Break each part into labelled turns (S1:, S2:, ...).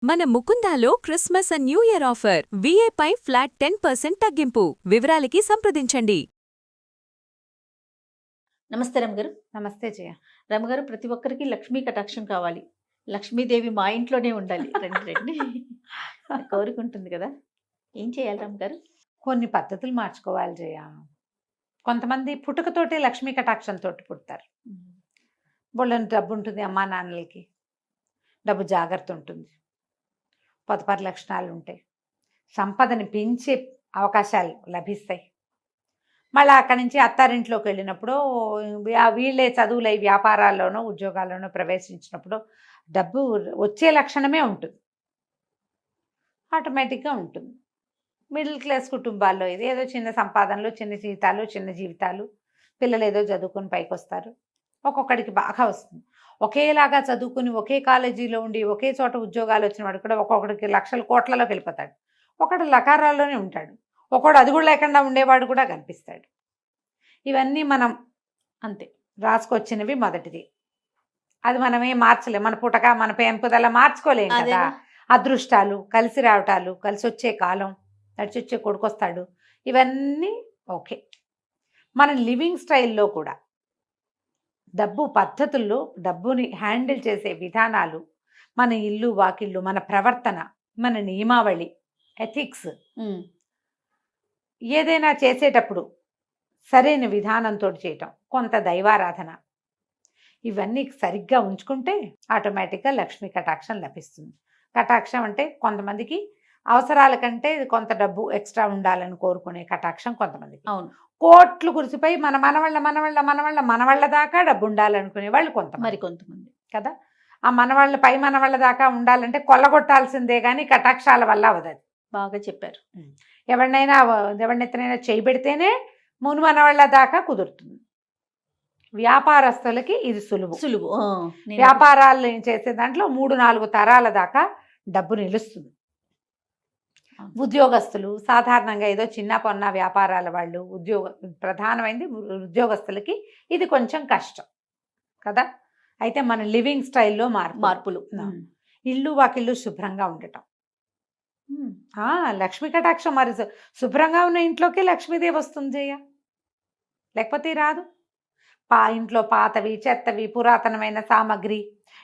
S1: మన ముకుందాలో Christmas and New Year offer విఏపై ఫ్లాట్ 10% తగ్గింపు. వివరాలకి సంప్రదించండి.
S2: నమస్తే రమగారు.
S3: నమస్తే జయ.
S2: రమగారు, ప్రతి ఒక్కరికి లక్ష్మీ కటాక్షం కావాలి. లక్ష్మీదేవి మా ఇంట్లోనే ఉండాలి. రండి రండి కోరిక ఉంటుంది కదా, ఏం చేయాలి రమగారు?
S3: కొన్ని పద్ధతులు మార్చుకోవాలి జయ. కొంతమంది పుట్టుకతోటే లక్ష్మీ కటాక్షంతో పుడతారు. బోళ్ళని డబ్బు ఉంటుంది, అమ్మా నాన్నలకి డబ్బు జాగ్రత్త ఉంటుంది, పొతపరి లక్షణాలు ఉంటాయి, సంపదని పెంచే అవకాశాలు లభిస్తాయి. మళ్ళీ అక్కడి నుంచి అత్తారింట్లోకి వెళ్ళినప్పుడు వీళ్ళే చదువులై వ్యాపారాల్లోనో ఉద్యోగాల్లోనో ప్రవేశించినప్పుడు డబ్బు వచ్చే లక్షణమే ఉంటుంది, ఆటోమేటిక్గా ఉంటుంది. మిడిల్ క్లాస్ కుటుంబాల్లో ఇది ఏదో చిన్న సంపాదనలు, చిన్న జీతాలు, చిన్న జీవితాలు, పిల్లలు ఏదో చదువుకుని పైకి వస్తారు. ఒక్కొక్కడికి బాగా వస్తుంది. ఒకేలాగా చదువుకుని ఒకే కాలేజీలో ఉండి ఒకే చోట ఉద్యోగాలు వచ్చిన వాడు కూడా ఒక్కొక్కడికి లక్షల కోట్లలోకి వెళ్ళిపోతాడు. ఒకడు లకారాల్లోనే ఉంటాడు, ఒకడు అది కూడా లేకుండా ఉండేవాడు కూడా కనిపిస్తాడు. ఇవన్నీ మనం అంతే రాసుకొచ్చినవి. మొదటిది అది మనమే మార్చలేం, మన పుటక మన పెంపుదల మార్చుకోలేం కదా. అదృష్టాలు, కలిసి రావటాలు, కలిసి వచ్చే కాలం, నడిచి వచ్చే కొడుకొస్తాడు, ఇవన్నీ ఓకే. మన లివింగ్ స్టైల్లో కూడా డబ్బు పద్ధతుల్లో, డబ్బుని హ్యాండిల్ చేసే విధానాలు, మన ఇల్లు వాకిళ్ళు, మన ప్రవర్తన, మన నియమావళి, ఎథిక్స్, ఏదైనా చేసేటప్పుడు సరైన విధానంతో చేయటం, కొంత దైవారాధన, ఇవన్నీ సరిగ్గా ఉంచుకుంటే ఆటోమేటిక్గా లక్ష్మీ కటాక్షం లభిస్తుంది. కటాక్షం అంటే కొంతమందికి అవసరాల కంటే కొంత డబ్బు ఎక్స్ట్రా ఉండాలని కోరుకునే కటాక్షం కొంతమందికి.
S2: అవును,
S3: కోట్లు కురిసిపోయి మనవాళ్ళ దాకా డబ్బు ఉండాలనుకునే వాళ్ళు కొంతమంది కదా. ఆ పై మనవాళ్ళ దాకా ఉండాలంటే కొల్లగొట్టాల్సిందే కానీ కటాక్షాల వల్ల అవదది.
S2: బాగా చెప్పారు.
S3: ఎవరినెత్తనైనా చేయబెడితేనే మును మనవాళ్ళ దాకా కుదురుతుంది. వ్యాపారస్తులకి ఇది సులువు. వ్యాపారాలు చేసే దాంట్లో 3-4 తరాల దాకా డబ్బు నిలుస్తుంది. ఉద్యోగస్తులు సాధారణంగా ఏదో చిన్న పొన్న వ్యాపారాల వాళ్ళు, ప్రధానమైనది ఉద్యోగస్తులకి ఇది కొంచెం కష్టం కదా. అయితే మన లివింగ్ స్టైల్లో మార్పులు, ఇల్లు వాకిళ్ళు శుభ్రంగా ఉండటం, లక్ష్మీ కటాక్షం. మరి శుభ్రంగా ఉన్న ఇంట్లోకి లక్ష్మీదేవి వస్తుంది జయ, లేకపోతే రాదు. ఇంట్లో పాతవి, చెత్తవి, పురాతనమైన సామాగ్రి,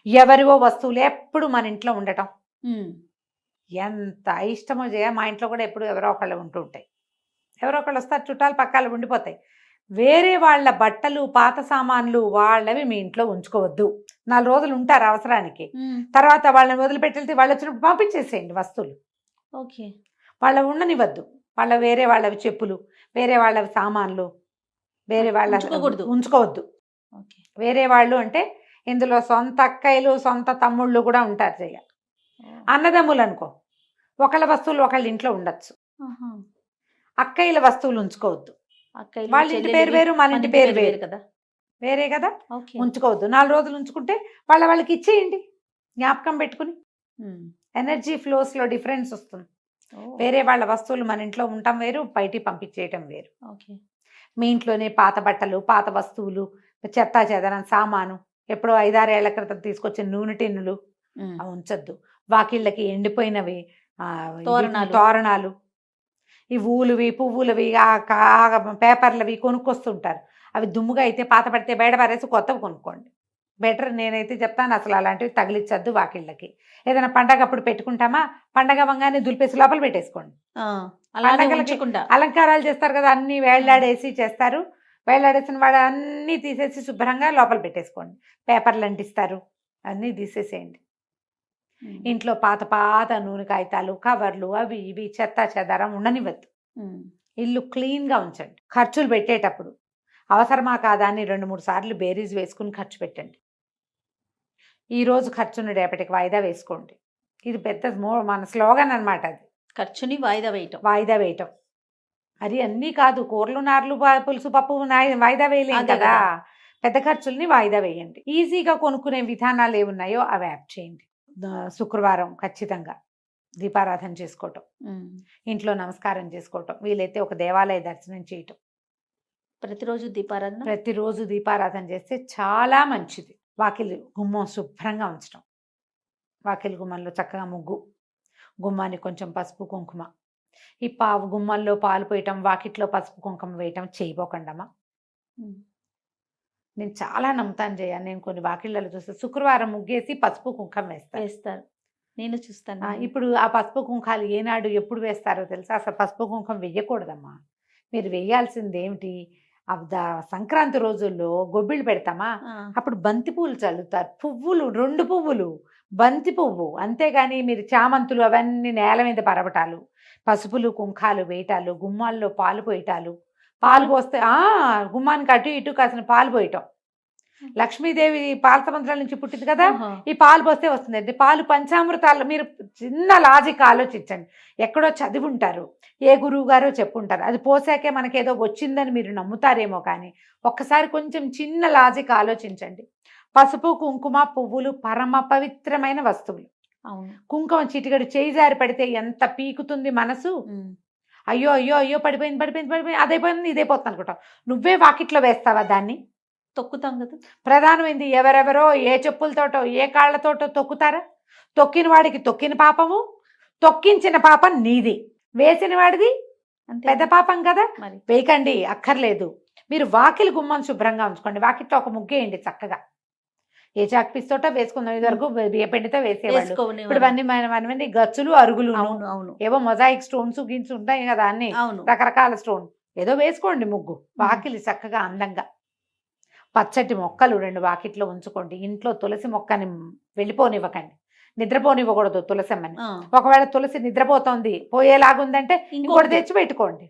S3: ఎవరివో వస్తువులు ఎప్పుడు మన ఇంట్లో ఉండటం ఎంత ఇష్టమో జయ. మా ఇంట్లో కూడా ఎప్పుడు ఎవరో ఒకళ్ళు ఉంటూ ఉంటాయి. ఎవరో ఒకళ్ళు వస్తారు, చుట్టాలు పక్కాలు ఉండిపోతాయి. వేరే వాళ్ళ బట్టలు, పాత సామాన్లు వాళ్ళవి మీ ఇంట్లో ఉంచుకోవద్దు. 4 రోజులు ఉంటారు అవసరానికి, తర్వాత వాళ్ళని వదిలిపెట్టి వాళ్ళు వచ్చినప్పుడు పంపించేసేయండి వస్తువులు.
S2: ఓకే,
S3: వాళ్ళ ఉండనివ్వద్దు. వేరే వాళ్ళవి చెప్పులు, వేరే వాళ్ళవి సామాన్లు, వేరే వాళ్ళ ఉంచుకోవద్దు. వేరే వాళ్ళు అంటే ఇందులో సొంత అక్కయ్యలు, సొంత తమ్ముళ్ళు కూడా ఉంటారు జయ. అన్నదమ్ములు అనుకో, ఒకళ్ళ వస్తువులు ఒకళ్ళ ఇంట్లో ఉండొచ్చు. అక్కయ్యల వస్తువులు ఉంచుకోవద్దు. వాళ్ళ ఇంటి పేరు వేరు, మన ఇంటి పేరు వేరు కదా, వేరే కదా, ఉంచుకోవద్దు. 4 రోజులు ఉంచుకుంటే వాళ్ళకి ఇచ్చేయండి, జ్ఞాపకం పెట్టుకుని. ఎనర్జీ ఫ్లోస్లో డిఫరెన్స్ వస్తుంది. వేరే వాళ్ళ వస్తువులు మన ఇంట్లో ఉండటం వేరు, బయటికి పంపించేయటం వేరు. మీ ఇంట్లోనే పాత బట్టలు, పాత వస్తువులు, చెత్తా చెదరం సామాను, ఎప్పుడో 5-6 ఏళ్ల క్రితం తీసుకొచ్చిన నూనె టిన్నులు అవి ఉంచొద్దు. వాకిళ్ళకి ఎండిపోయినవి తోరణాలు, ఈ ఊలువి, పువ్వులవి, పేపర్లవి కొనుక్కొస్తుంటారు. అవి దుమ్ముగా అయితే పాత పడితే బయట పారేసి కొత్తవి కొనుక్కోండి బెటర్. నేనైతే చెప్తాను, అసలు అలాంటివి తగిలించద్దు వాకిళ్ళకి. ఏదైనా పండగ అప్పుడు పెట్టుకుంటామా, పండగ వంగానే దులిపేసి లోపల పెట్టేసుకోండి. అలంకారాలు చేస్తారు కదా, అన్ని వేళ్లాడేసి చేస్తారు. వేళ్లాడేసిన వాడు అన్నీ తీసేసి శుభ్రంగా లోపల పెట్టేసుకోండి. పేపర్లు అంటిస్తారు, అన్నీ తీసేసేయండి. ఇంట్లో పాత నూనె కాగితాలు, కవర్లు, అవి ఇవి చెత్త చెదారం ఉండనివ్వద్దు. ఇల్లు క్లీన్గా ఉంచండి. ఖర్చులు పెట్టేటప్పుడు అవసరమా కాదా అని 2-3 సార్లు బేరీజ్ వేసుకుని ఖర్చు పెట్టండి. ఈరోజు ఖర్చును రేపటికి వాయిదా వేసుకోండి. ఇది పెద్ద మన స్లోగన్ అనమాట. అది
S2: ఖర్చుని వాయిదా వేయటం.
S3: అది అన్నీ కాదు, కూరలు, నార్లు, పులుసు, పప్పు వాయిదా వేయలేం కదా. పెద్ద ఖర్చుల్ని వాయిదా వేయండి. ఈజీగా కొనుక్కునే విధానాలు ఏమున్నాయో అవి యాప్ చేయండి. శుక్రవారం ఖచ్చితంగా దీపారాధన చేసుకోవటం, ఇంట్లో నమస్కారం చేసుకోవటం, వీలైతే ఒక దేవాలయ దర్శనం చేయటం. ప్రతిరోజు దీపారాధన చేస్తే చాలా మంచిది. వాకిలి గుమ్మం శుభ్రంగా ఉంచడం, వాకిలి గుమ్మంలో చక్కగా ముగ్గు, గుమ్మానికి కొంచెం పసుపు కుంకుమ. ఈ గుమ్మంలో పాలు పోయటం, వాకిట్లో పసుపు కుంకుమ వేయటం చేయబోకండమ్మా. నేను చాలా నమ్ముతాను జయ. నేను కొన్ని వాకిళ్ళలో చూస్తే శుక్రవారం ముగ్గేసి పసుపు కుంకుమ
S2: వేస్తారు, నేను చూస్తాను.
S3: ఇప్పుడు ఆ పసుపు కుంకాలు ఏనాడు ఎప్పుడు వేస్తారో తెలుసా? అసలు పసుపు కుంకుమ వెయ్యకూడదమ్మా. మీరు వేయాల్సింది ఏమిటి? సంక్రాంతి రోజుల్లో గొబ్బిళ్ళు పెడతామా, అప్పుడు బంతి పువ్వులు చల్లుతారు. పువ్వులు 2 పువ్వులు, బంతి పువ్వు. అంతేగాని మీరు చామంతులు అవన్నీ నేల మీద పరవటాలు, పసుపులు కుంకాలు వేయటాలు, గుమ్మాల్లో పాలు పోయటాలు. పాలు పోస్తే గుమ్మానికి అటు ఇటు కాసిన పాలు పోయటం. లక్ష్మీదేవి పాల సముద్రాల నుంచి పుట్టింది కదా, ఈ పాలు పోస్తే వస్తుంది. పాలు పంచామృతాలు. మీరు చిన్న లాజిక్ ఆలోచించండి. ఎక్కడో చదివి ఉంటారు, ఏ గురువు గారో చెప్పుంటారు, అది పోసాకే మనకేదో వచ్చిందని మీరు నమ్ముతారేమో. కానీ ఒక్కసారి కొంచెం చిన్న లాజిక్ ఆలోచించండి. పసుపు కుంకుమ పువ్వులు పరమ పవిత్రమైన వస్తువులు.
S2: అవును.
S3: కుంకుమ చిటికడు చేయి జారి పడితే ఎంత పీకుతుంది మనసు. అయ్యో అయ్యో అయ్యో పడిపోయింది పడిపోయింది పడిపోయింది, అదైపోయింది ఇదైపోతుంది అనుకుంటాం. నువ్వే వాకిట్లో వేస్తావా దాన్ని?
S2: తొక్కుతాం కదా.
S3: ప్రధానమైంది ఎవరెవరో ఏ చెప్పులతోటో ఏ కాళ్లతోటో తొక్కుతారా? తొక్కిన వాడికి తొక్కిన పాపము, తొక్కించిన పాపం నీది, వేసిన వాడిది పెద్ద పాపం కదా.
S2: మరి
S3: వేయకండి, అక్కర్లేదు. మీరు వాకిలి గుమ్మం శుభ్రంగా ఉంచుకోండి. వాకిట్లో ఒక ముగ్గేయండి చక్కగా. ఏ చాక్పీస్తోటో వేసుకుందాం. ఇది వరకు బియ్యపిండితో వేసేవాళ్ళు. ఇప్పుడు మనమంది గచ్చులు అరుగులు, ఏవో మొజాయిక్ స్టోన్స్ గిన్స్ ఉంటాయి కదా అన్ని రకరకాల స్టోన్. ఏదో వేసుకోండి ముగ్గు. వాకిలి చక్కగా అందంగా. పచ్చటి మొక్కలు 2 వాకిట్లో ఉంచుకోండి. ఇంట్లో తులసి మొక్కని వెళ్ళిపోనివ్వకండి, నిద్రపోనివ్వకూడదు తులసమ్మని. ఒకవేళ తులసి నిద్రపోతోంది పోయేలాగుందంటే ఇంకోటి తెచ్చి పెట్టుకోండి,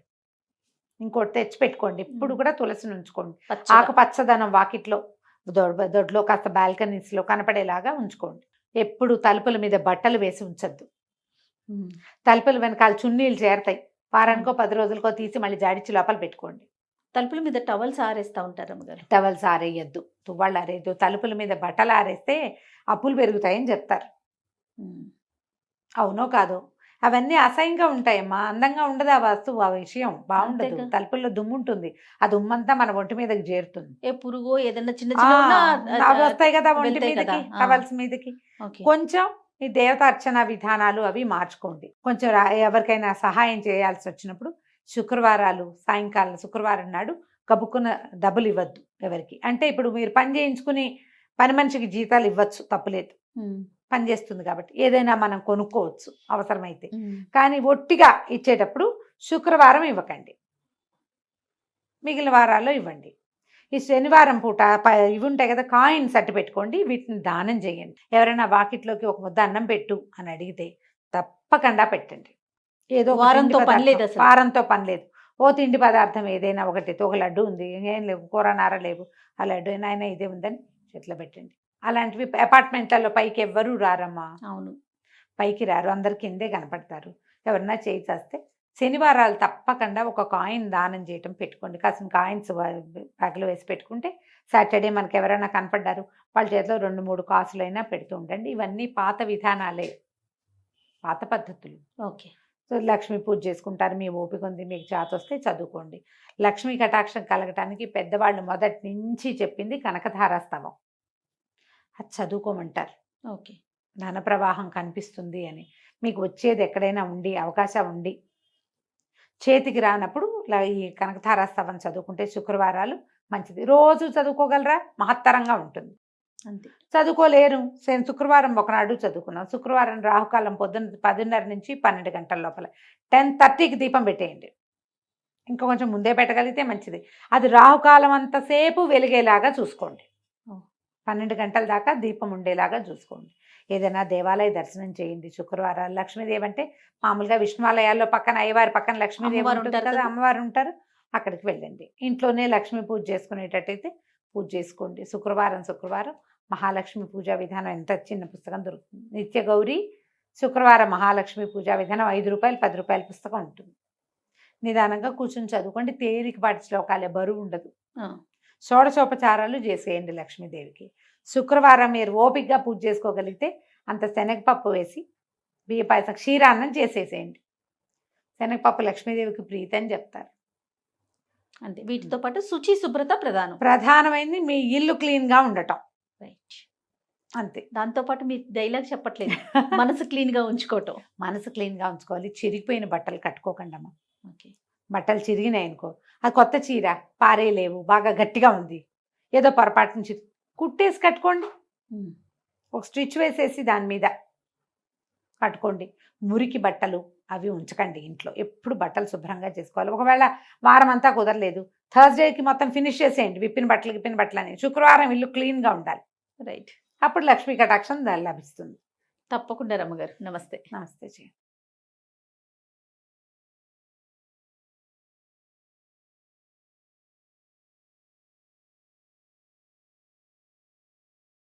S3: ఇప్పుడు కూడా తులసిని ఉంచుకోండి. ఆకుపచ్చదనం వాకిట్లో దొడ్లో కాస్త బాల్కనీస్లో కనపడేలాగా ఉంచుకోండి. ఎప్పుడు తలుపుల మీద బట్టలు వేసి ఉంచద్దు. తలుపుల వెనకాల చున్నీలు చేరతాయి. వారానికో 10 రోజులకో తీసి మళ్ళీ జాడిచ్చి లోపల పెట్టుకోండి.
S2: తలుపుల మీద టవల్స్ ఆరేస్తా ఉంటారు అమ్మగారు.
S3: టవల్స్ ఆరేయద్దు, తువ్వాళ్ళు ఆరేయద్దు. తలుపుల మీద బట్టలు ఆరేస్తే అప్పులు పెరుగుతాయని చెప్తారు. అవునో కాదో? అవన్నీ అసహ్యంగా ఉంటాయమ్మా, అందంగా ఉండదు ఆ వస్తువు, ఆ విషయం బాగుండదు. తలుపుల్లో దుమ్ము ఉంటుంది, ఆ దుమ్మంతా మన ఒంటి మీదకి చేరుతుంది.
S2: ఏ పురుగు ఏదన్నా చిన్న
S3: అవి వస్తాయి కదా ఒంటి మీదకి, టవల్స్ మీదకి. కొంచెం ఈ దేవత అర్చన విధానాలు అవి మార్చుకోండి. కొంచెం ఎవరికైనా సహాయం చేయాల్సి వచ్చినప్పుడు శుక్రవారాలు సాయంకాలం, శుక్రవారం నాడు కబుక్కున్న డబ్బులు ఇవ్వద్దు ఎవరికి. అంటే ఇప్పుడు మీరు పని చేయించుకుని పని మనిషికి జీతాలు ఇవ్వచ్చు, తప్పులేదు, పని చేస్తుంది కాబట్టి ఏదైనా మనం కొనుక్కోవచ్చు అవసరమైతే. కానీ ఒట్టిగా ఇచ్చేటప్పుడు శుక్రవారం ఇవ్వకండి, మిగిలిన వారాల్లో ఇవ్వండి. ఈ శనివారం పూట ఇవి ఉంటాయి కదా, కాయిన్స్ అట్టు పెట్టుకోండి, వీటిని దానం చేయండి. ఎవరైనా వాకిట్లోకి ఒక ముద్ద అన్నం పెట్టు అని అడిగితే తప్పకుండా పెట్టండి. ఏదో వారంతో పని లేదు. ఓ తిండి పదార్థం ఏదైనా ఒకటి, ఒక లడ్డు ఉంది, ఏం లేవు, కూర నార లేవు, ఆ లడ్డు అయినా ఇదే ఉందని చేతిలో పెట్టండి. అలాంటివి అపార్ట్మెంట్లలో పైకి ఎవ్వరూ రారమ్మా.
S2: అవును,
S3: పైకి రారు, అందరు కిందే కనపడతారు. ఎవరన్నా చేయి చేస్తే శనివారాలు తప్పకుండా ఒక కాయిన్ దానం చేయటం పెట్టుకోండి. కాసిన కాయిన్స్ బ్యాగ్లో వేసి పెట్టుకుంటే సాటర్డే మనకి ఎవరైనా కనపడ్డారు వాళ్ళ చేతిలో 2-3 కాసులైనా పెడుతూ ఉండండి. ఇవన్నీ పాత విధానాలే, పాత పద్ధతులు.
S2: ఓకే.
S3: సో లక్ష్మీ పూజ చేసుకుంటారు, మీ ఓపిక ఉంది, మీకు చేత వస్తే చదువుకోండి. లక్ష్మీ కటాక్షం కలగటానికి పెద్దవాళ్ళు మొదటి నుంచి చెప్పింది కనకధారాస్తవం, అది చదువుకోమంటారు.
S2: ఓకే.
S3: ధన ప్రవాహం కనిపిస్తుంది అని. మీకు వచ్చేది ఎక్కడైనా ఉండి అవకాశం ఉండి చేతికి రానప్పుడు ఈ కనకధారాస్తవం చదువుకుంటే శుక్రవారాలు మంచిది. రోజు చదువుకోగలరా? మహత్తరంగా ఉంటుంది.
S2: అంతే.
S3: చదువుకోలేరు, శుక్రవారం ఒకనాడు చదువుకున్నాం. శుక్రవారం రాహుకాలం పొద్దున్న 10:30 నుంచి 12 గంటల లోపల 10:30కి దీపం పెట్టేయండి. ఇంకా కొంచెం ముందే పెట్టగలిగితే మంచిది. అది రాహుకాలం అంతసేపు వెలిగేలాగా చూసుకోండి. 12 గంటల దాకా దీపం ఉండేలాగా చూసుకోండి. ఏదైనా దేవాలయ దర్శనం చేయండి శుక్రవారాలు. లక్ష్మీదేవి అంటే మామూలుగా విష్ణువాలయాల్లో పక్కన అయ్యవారి పక్కన లక్ష్మీదేవి ఉంటుంది కదా, అమ్మవారు ఉంటారు, అక్కడికి వెళ్ళండి. ఇంట్లోనే లక్ష్మీ పూజ చేసుకునేటట్టయితే పూజ చేసుకోండి. శుక్రవారం మహాలక్ష్మి పూజా విధానం, ఎంత చిన్న పుస్తకం దొరుకుతుంది. నిత్య గౌరీ శుక్రవారం మహాలక్ష్మి పూజా విధానం 5 రూపాయలు 10 రూపాయల పుస్తకం ఉంటుంది. నిదానంగా కూర్చొని చదువుకోండి. తేలికపాటి శ్లోకాలే, బరువు ఉండదు. షోడశోపచారాలు చేసేయండి లక్ష్మీదేవికి. శుక్రవారం మీరు ఓపికగా పూజ చేసుకోగలిగితే అంత శనగపప్పు వేసి బియ్య పాయసం, క్షీరాన్నం చేసేసేయండి. శనగపప్పు లక్ష్మీదేవికి ప్రీతి అని చెప్తారు.
S2: అంతే. వీటితో పాటు శుచి శుభ్రత ప్రధానమైంది.
S3: మీ ఇల్లు క్లీన్గా ఉండటం.
S2: రైట్.
S3: అంతే.
S2: దాంతో పాటు మీరు డైలాగ్ చెప్పట్లేదు. మనసు క్లీన్ గా ఉంచుకోవటం.
S3: మనసు క్లీన్గా ఉంచుకోవాలి. చిరిగిపోయిన బట్టలు కట్టుకోకండి అమ్మ.
S2: ఓకే.
S3: బట్టలు చిరిగినాయి అనుకో, అది కొత్త చీర పారేయలేవు, బాగా గట్టిగా ఉంది, ఏదో పొరపాటు నుంచి కుట్టేసి కట్టుకోండి. ఒక స్టిచ్ వేసేసి దాని మీద కట్టుకోండి. మురికి బట్టలు అవి ఉంచకండి ఇంట్లో. ఎప్పుడు బట్టలు శుభ్రంగా చేసుకోవాలి. ఒకవేళ వారం అంతా కుదరలేదు, థర్స్డేకి మొత్తం ఫినిష్ చేసేయండి. విప్పిన బట్టలు అని. శుక్రవారం ఇల్లు క్లీన్గా ఉండాలి.
S2: రైట్.
S3: అప్పుడు లక్ష్మీ కటాక్షం లభిస్తుంది.
S2: తప్పకుండా రమ్మగారు. నమస్తే.
S3: నమస్తే చేయండి.